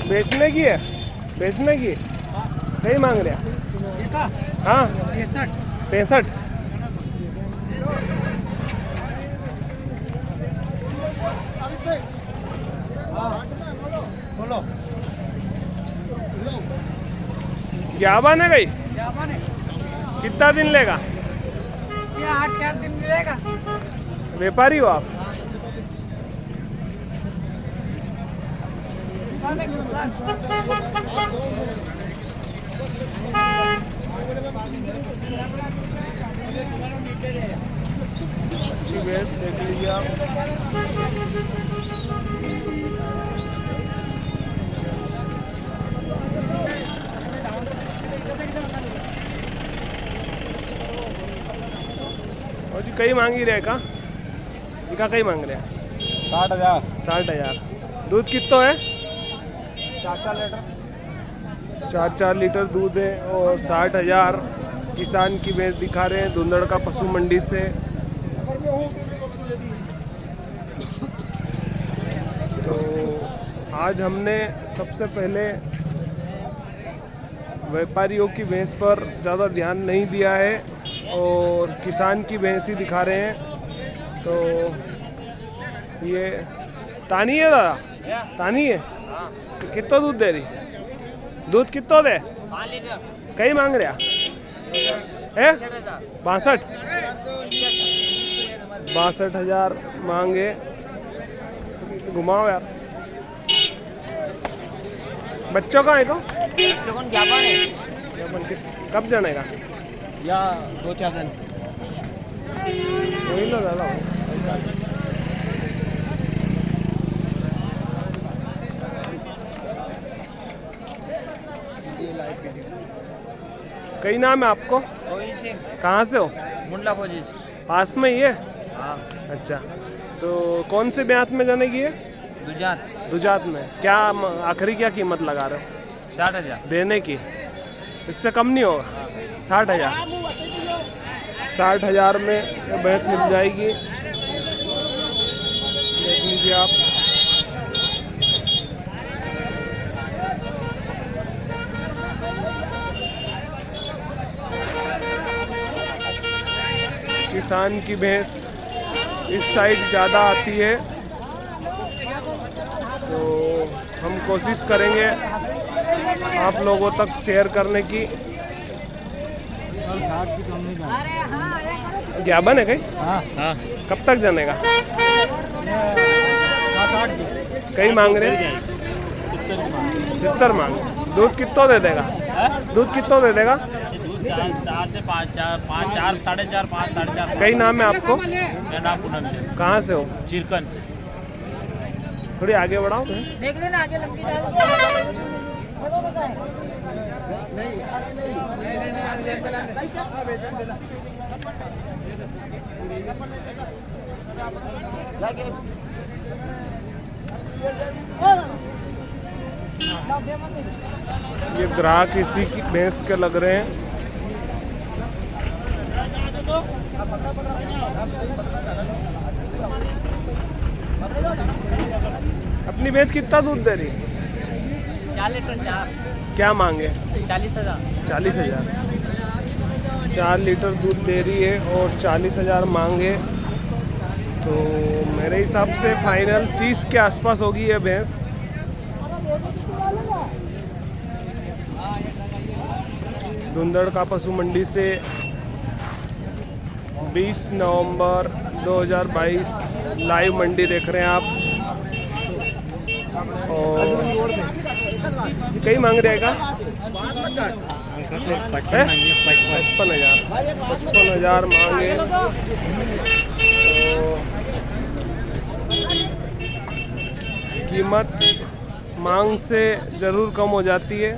बेचने की है, बेचने की नहीं मांग रहे? हाँ 65। बोलो क्या बन है गई? कितना दिन लेगा? 8-4 दिन मिलेगा। व्यापारी हो आप? अच्छी भैंस देख लीजिए आप। और जी कई मांगी रहे का? इका कई मांग रहे? 60,000। 60,000। दूध कितना है? 4-4 लीटर। 4-4 लीटर दूध है और 60,000 किसान की भैंस दिखा रहे हैं धुंधड़ का पशु मंडी से। तो आज हमने सबसे पहले व्यापारियों की भैंस पर ज़्यादा ध्यान नहीं दिया है और किसान की भैंस ही दिखा रहे हैं। तो ये तानी है दादा? तानी है? तो कितना दूध दे रही? दूध कितना दे? 5 लीटर। कई मांग रहा है? 62। 62,000 मांगे। घुमाओ यार। बच्चों का है तो? बच्चों को ज्ञापन है कब जाने का? या 2-4 दिन। वही ना दादा। कई नाम है आपको? कहाँ से हो? मुंडला फौजी। पास में ही है? हाँ अच्छा, तो कौन से ब्यात में जाने की है? दुजात। दुजात में। क्या आखिरी क्या कीमत लगा रहे हो? 60,000 देने की? इससे कम नहीं होगा? 60,000। 60,000 में भैंस मिल जाएगी। देख लीजिए आप। किसान की भैंस इस साइड ज़्यादा आती है, तो हम कोशिश करेंगे आप लोगों तक शेयर करने की। ज्ञापन है कहीं? हाँ कब तक जाने का? 7-8 कई मांग रहे हैं? 70 मांग। दूध कितना दे देगा? दूध कितना दे देगा? 4 से 5, 4, 4.5, 5, 4.5। कई नाम है आपको? मेरा नाम पूनम है। कहाँ से हो? चिरकन। थोड़ी आगे बढ़ाओ। देख लो ना आगे लंबी ये ग्राहक इसी की भैंस के लग रहे हैं। अपनी भैंस कितना दूध दे रही? 4 लीटर 4। क्या मांगे? 40,000। 40,000। 4 लीटर दूध दे रही है और 40,000 मांगे। तो मेरे हिसाब से फाइनल 30 के आसपास होगी ये भैंस। धुंधड़ का पशु मंडी से 20 नवंबर 2022 लाइव मंडी देख रहे हैं आप। और कई मांग रहेगा? 55,000 मांगे। तो कीमत मांग से ज़रूर कम हो जाती है।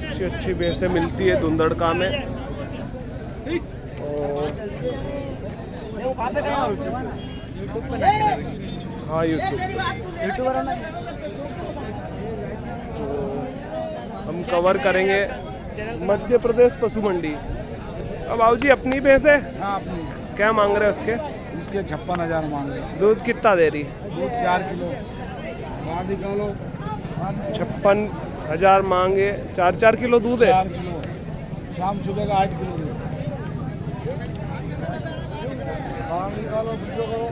अच्छी अच्छी भैंसें मिलती है धुंधड़का में। और हाँ यूट्यूब तो हम कवर करेंगे मध्य प्रदेश पशु मंडी। अब आओ जी अपनी भैंस है? क्या मांग रहे हैं उसके? इसके 56,000 मांग रहे हैं। दूध कितना दे रही? दूध 4 किलो। बाहर निकालो। 56,000 मांगे, 4 किलो दूध है। 4 किलो। शाम सुबह का 8 किलो दूध। बाहर निकालो, वीडियो करो।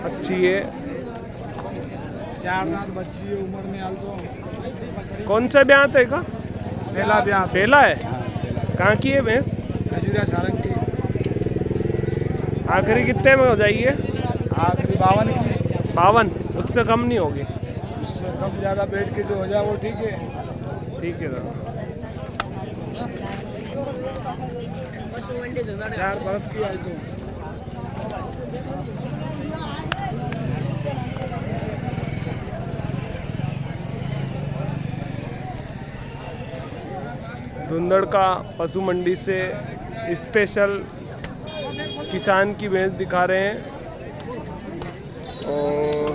अच्छी है। 4 दांत बच्ची है, उम्र में हाल तो। कौन से ब्यात है का? पहला ब्याह। पहला है। हाँ, पहला। कहाँ की है भैंस? खजूरिया सारंग की। आखिरी कितने में हो जाएगी? आखिरी 52 की। 52, उससे कम नहीं होगी। इससे कम ज़्यादा बैठ के जो हो जाए वो ठीक है। ठीक है दादा। 4 बरस की हाल तो। धुंधड़ का पशु मंडी से स्पेशल किसान की भैंस दिखा रहे हैं। और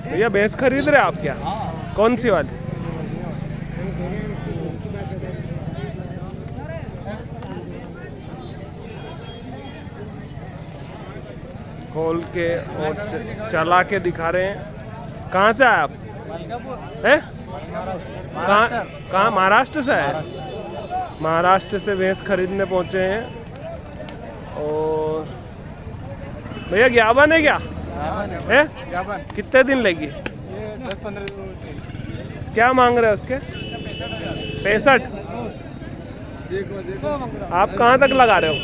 भैया भैंस खरीद रहे आप क्या? कौन सी वाली? खोल के और चला के दिखा रहे हैं। कहाँ से आए आप? हैं? कहाँ? महाराष्ट्र से आए? महाराष्ट्र से भैंस खरीदने पहुँचे हैं। और भैया ज्ञापन है क्या? है? कितने दिन लेगी? 10-15 दिन। क्या मांग रहे हैं उसके? 65। देखो। आप कहाँ तक लगा रहे हो?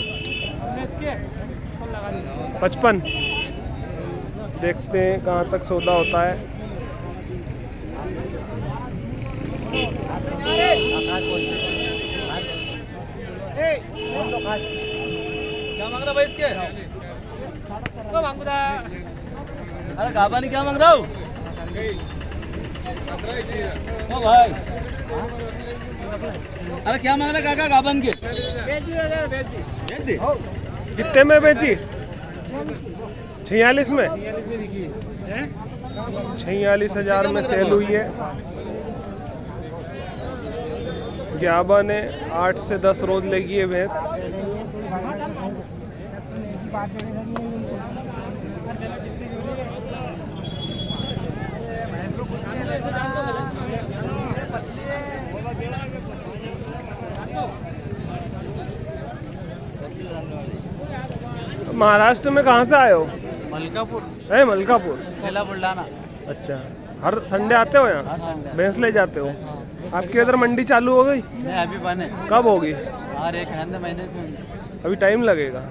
55। देखते हैं कहाँ तक सौदा होता है। क्या मांग रहा भाई इसके? क्या मांग रहा? अरे गाबानी क्या मांग रहा हूँ? ओ भाई, अरे क्या मांग रहा काका गाबन के? बेच दी। कितने में बेची? 46 में। 46,000 में सेल हुई है। ग्याबा ने 8 से 10 रोज लेगी है भैंस। महाराष्ट्र में कहाँ से आए हो? मलकापुर, है मलकापुर। जिला बुल्ढाना। अच्छा, हर संडे आते हो यहाँ? भैंस ले जाते हो? आपके इधर मंडी चालू हो गई? नहीं अभी बने। कब होगी? और एक आधे महीने से। अभी टाइम लगेगा।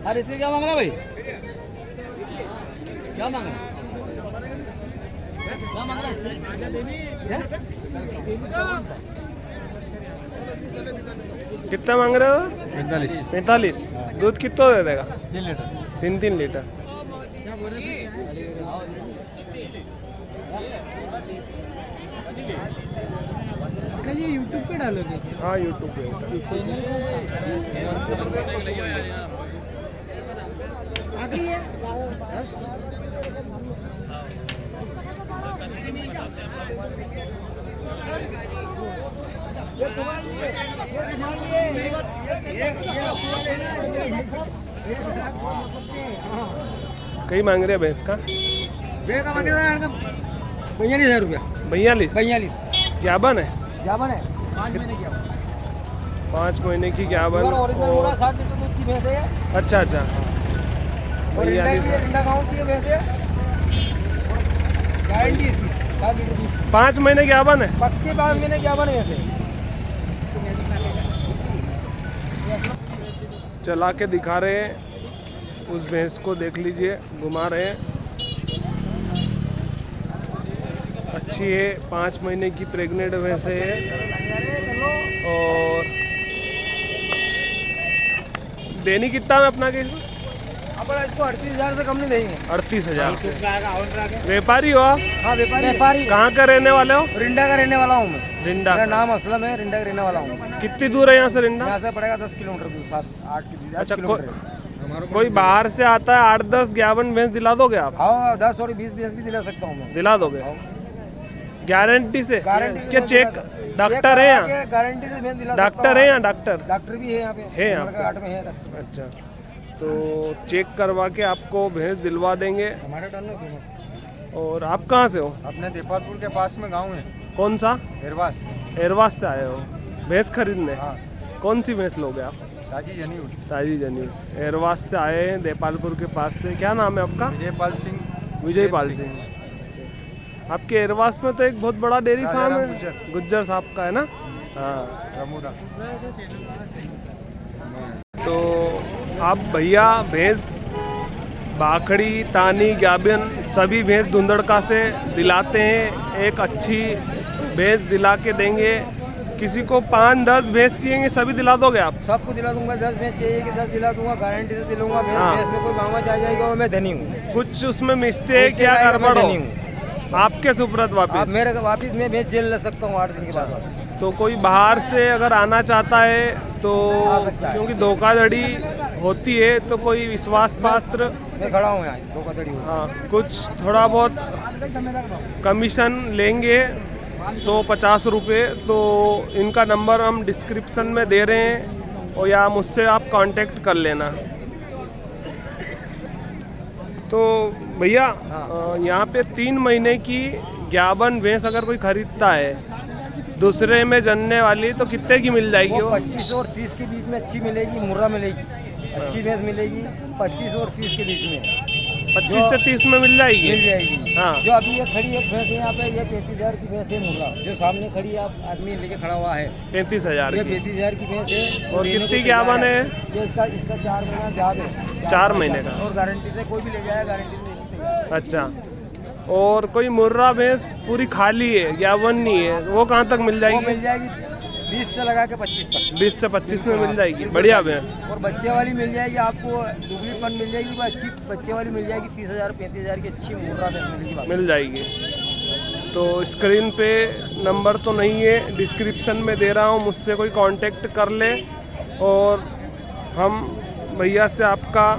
अरे इसके क्या मांग रहा भाई? क्या मांग रहा? क्या मांग रहा है? कितना मांग रहे हो? 45। 45। दूध कितना दे देगा? 3 लीटर। 3 लीटर। कल ये यूट्यूब पे डालोगे? हाँ यूट्यूब पे होता है। चैनल कौन सा आखिरी है? कई मांग रहे हैं भैंस का? 42,000 रुपया। 42। 42। ज्ञापन है? जाबन है। 5 महीने की ज्ञापन। ओरिजिनल और 60 लीटर दूध की भैंस है। अच्छा अच्छा। और इंडा 42। गाँव की भैंस है। गारंटी इसकी 60 लीटर दूध। 5 महीने ज्ञापन है? पक्के 5 महीने जाबन है वैसे। चला के दिखा रहे हैं उस भैंस को, देख लीजिए, घुमा रहे हैं। अच्छी है, 5 महीने की प्रेग्नेंट भैंस है। और देनी कितना में अपना के? अपन इसको 38,000 से कम नहीं देंगे। 38,000 से। व्यापारी हो आप? हाँ व्यापारी। कहाँ का रहने वाले हो? रिंडा का रहने वाला हूँ मैं। रिंडा। मेरा नाम असलम है, रिंडा का रहने वाला हूँ। कितनी दूर है यहाँ से रिंडा? यहाँ से पड़ेगा 10 किलोमीटर दूर, 7-8 किलोमीटर। अच्छा, कोई बाहर से आता है 8-10 51 भैंस दिला दोगे आप? हाँ 10 और 20 भी दिला सकता हूँ मैं। दिला दोगे गारंटी से? गारंटी क्या चेक डॉक्टर है यहाँ? गारंटी से मैं दिला डॉक्टर है यहाँ? डॉक्टर डॉक्टर भी है यहाँ पे, है यहाँ पे? हाट में है डॉक्टर। अच्छा, तो चेक करवा के आपको भैंस दिलवा देंगे। हमारे टर्न है। और आप कहाँ से हो? अपने देपालपुर के पास में गाँव है, कौन सा? एरवास। एरवास से आए हो भैंस खरीदने? हाँ कौन सी भैंस लोगे आप? ताजी जनी हुई। ताजी जनी। एरवास से आए हैं, देपालपुर के पास से। क्या नाम है आपका? विजयपाल सिंह। विजयपाल सिंह। आपके एरवास में तो एक बहुत बड़ा डेयरी फार्म है, गुज्जर साहब का है ना? हाँ। तो आप भैया भैंस बाखड़ी, तानी, गाभिन सभी भैंस धुंधड़का से दिलाते हैं। एक अच्छी भैंस दिला के देंगे। किसी को 5-10 भैंस चाहिए सभी दिला दोगे आप? सबको दिला दूंगा। 10 भैंस चाहिए कि 10 दिला दूंगा, गारंटी से दिलाऊंगा। हाँ। भैंस में कोई मामा आ जाएगा वो मैं धनी हूँ। कुछ उसमें मिस्टेक या गड़बड़ हो आपके सुप्रत आप वापस? मेरे वापिस मैं भैंस जेल ले सकता हूँ 8 दिन के बाद। तो कोई बाहर से अगर आना चाहता है तो, आ सकता है। क्योंकि धोखाधड़ी होती है तो कोई विश्वास पात्र, मैं खड़ा हूँ यहाँ धोखाधड़ी हो। हाँ, कुछ थोड़ा बहुत कमीशन लेंगे 150 रुपये। तो इनका नंबर हम डिस्क्रिप्शन में दे रहे हैं और या मुझसे आप कांटेक्ट कर लेना। तो भैया यहाँ पे 3 महीने की 51 भैंस अगर कोई खरीदता है दूसरे में जनने वाली तो कितने की मिल जाएगी वो? 25 और 30 के बीच में अच्छी मिलेगी, मुर्रा मिलेगी, अच्छी भैंस मिलेगी 25 और 30 के बीच में। 25 से 30 में मिल जाएगी? मिल जाएगी। हाँ। जो अभी ये खड़ी है भैंस यहाँ पे, ये 35,000 की भैंस है मुर्रा, जो सामने खड़ी है आप आदमी लेके खड़ा हुआ है 35,000 ये की। 35,000 की भैंस है। और लेने कितनी को ज्ञापन तैयार है? ये इसका 4 महीना जाब है। 4 महीने का। और गारंटी से कोई भी ले जाएगा, गारंटी से लेने तैयार है। अच्छा, और कोई मुर्रा भैंस पूरी खाली है, 51 नहीं है, वो कहाँ तक मिल वो जाएगी? मिल जाएगी 20 से लगा के 25 तक। 20 से 25 में मिल जाएगी, बढ़िया भैंस। और बच्चे वाली मिल जाएगी आपको, डुप्लीकेट मिल जाएगी, वो अच्छी बच्चे वाली मिल जाएगी 30,000 35,000 की अच्छी मुर्रा भैंस मिलेगी। मिल जाएगी। तो स्क्रीन पे नंबर तो नहीं है, डिस्क्रिप्शन में दे रहा हूँ, मुझसे कोई कांटेक्ट कर ले और हम भैया से आपका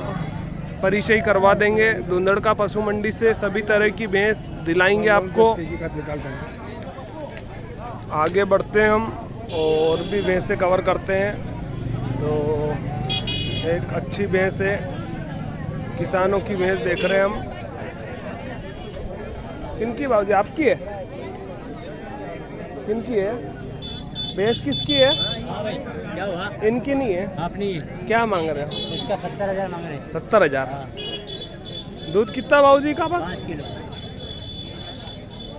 परिचय करवा देंगे। धुंधड़का पशु मंडी से सभी तरह की भैंस दिलाएंगे आपको। आगे बढ़ते हैं हम और भी भैंसें कवर करते हैं। तो एक अच्छी भैंस है, किसानों की भैंस देख रहे हैं हम। किनकी बाबूजी? आपकी है? किनकी है भैंस? किसकी है? क्या हुआ? इनकी नहीं है? अपनी क्या मांग रहे हो? इसका 70,000 मांग रहे हैं। 70,000। दूध कितना बाबूजी का पास? 5 किलो।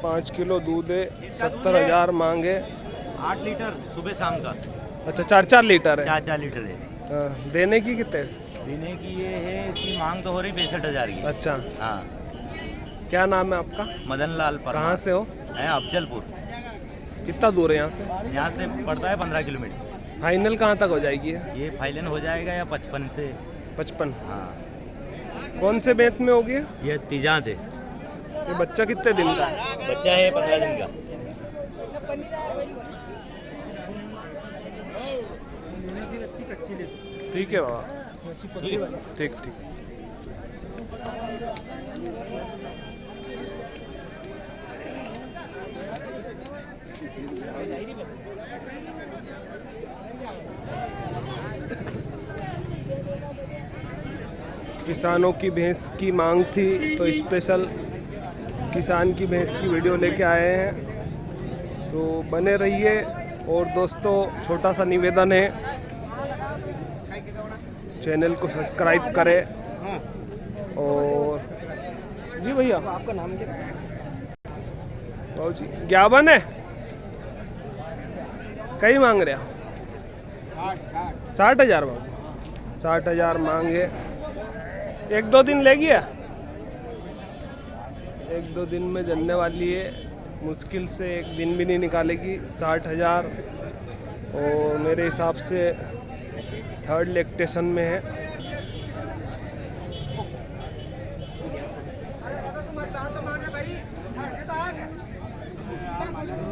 5 किलो दूध है, 70,000 मांगे। 8 लीटर सुबह शाम का। अच्छा, 4-4 लीटर है? 4 लीटर है। हाँ, देने की कितने? देने की ये है, इसकी मांग तो हो रही 65,000 की। अच्छा, हाँ। क्या नाम है आपका? मदन लाल परमार। कहाँ से हो? है अफजलपुर। कितना दूर है यहाँ से? यहाँ से पड़ता है 15 किलोमीटर। फाइनल कहाँ तक हो जाएगी? ये फाइनल हो जाएगा या 55 से। 55। हाँ। कौन से बेंत में होगी? ये तीजा से। ये बच्चा कितने दिन का है? बच्चा है 15 दिन का। ठीक है बाबा, ठीक ठीक। किसानों की भैंस की मांग थी तो स्पेशल किसान की भैंस की वीडियो लेके आए हैं, तो बने रहिए। और दोस्तों, छोटा सा निवेदन है, चैनल को सब्सक्राइब करें। और जी भैया, आपका नाम क्या है? बाबू जी 51 है, कई मांग रहे हो? 60,000 बाबू, 60,000 मांगे। 1-2 दिन लेगी या? 1-2 दिन में जलने वाली है, मुश्किल से 1 दिन भी नहीं निकालेगी। 60,000 और मेरे हिसाब से 3rd लैक्टेशन में है।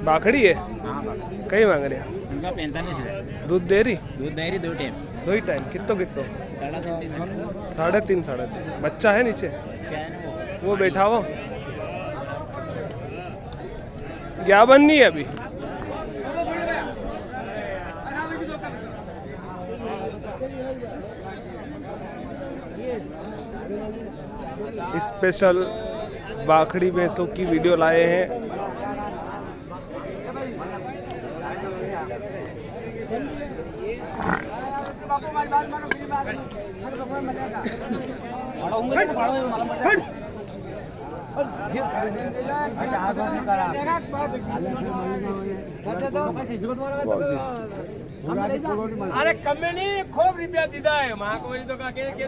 बाखड़ी है हाँ बाबा कई मांग रहे हैं उनका 45 है दूध दे रही दूध डेयरी 2 टाइम 2 ही टाइम कितो 3.5 3.5 बच्चा है नीचे चैन वो बैठा हो क्या बननी है अभी स्पेशल बाखड़ी भैंसों की वीडियो लाए हैं। अरे कम में नहीं खूब रुपया दीदा है माँ को तो का के अरे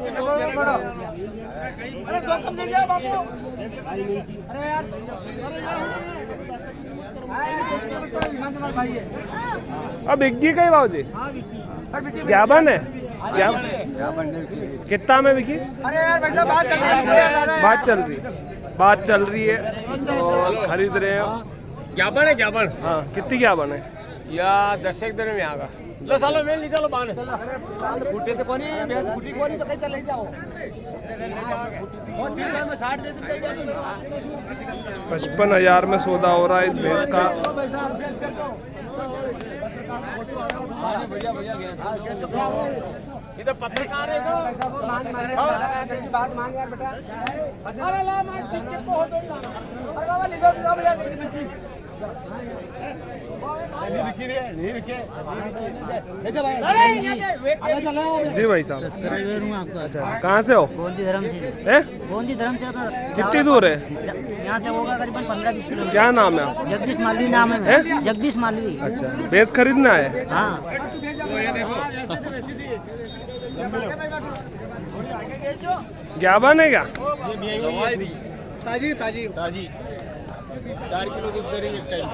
दो कम दे जाओ बाबू अरे यार अब बिक्की कई भाव जी ज्ञापन है कितना में बिकी अरे यार भाई साहब बात चल रही है और खरीद रहे हैं ज्ञापन है ज्ञापन हाँ कितनी ज्ञापन है या 10 एक दिन में आगा लो सालो मेल नहीं चलो बाने फूटे तो कोनी भैंस फूटी कोनी तो कहीं चले जाओ और 3 में 60 दे दूं 55,000 में सौदा हो रहा है इस भैंस का। इधर पत्रकार है बात मांग यार बेटा अरे ला मैं चिप को हो दो अरे बाबा ले जाओ भैया जी भाई साहब अच्छा कहाँ से हो गोंदी धर्म से हैं? गोंदी धर्म से कितनी दूर है यहाँ से होगा करीबन 15-20 किलोमीटर। क्या नाम है आपका? जगदीश मालवी नाम है हैं? जगदीश मालवी। अच्छा भैंस खरीदना है हाँ ज्ञापन है क्या ताजी ताजी ताजी 4 किलो दूध दे रही है एक टाइम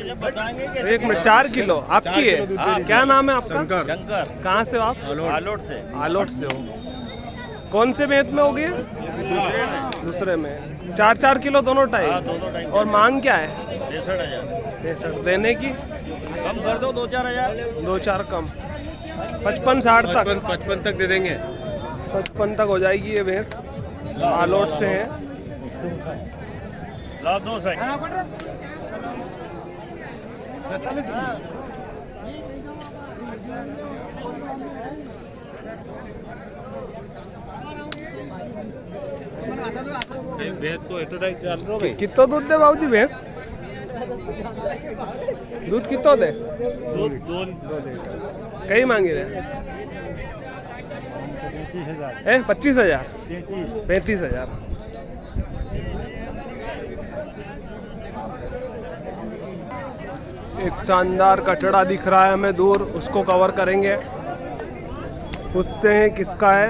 जब बताएंगे कि 1 मिनट 4 किलो आपकी है क्या नाम है आपका शंकर कहाँ से हो आप आलोट से आलोट से हो कौन से बेत में होगी दूसरे में 4-4 किलो दोनों टाइम दोनों टाइम और मांग क्या है 63,000 63 देने की कम कर दो 2-4 हज़ार 2-4 कम 55-60 तक 55 तक दे देंगे 55 तक हो जाएगी ये भैंस आलोट से है लाओ 2 सही कितना दूध दे बाबूजी भैंस दूध कितना दे दूध 2 मांगे रहे 25,000 35,000 एक शानदार कटड़ा दिख रहा है हमें दूर उसको कवर करेंगे पूछते हैं किसका है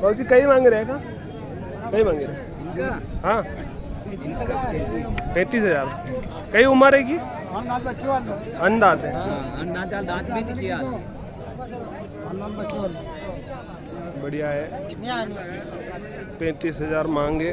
बाबूजी कई मांग रहे हैं का कई मांगे रहे हाँ 35,000 कई उम्र है की अंदाज है बढ़िया है 35,000 मांगे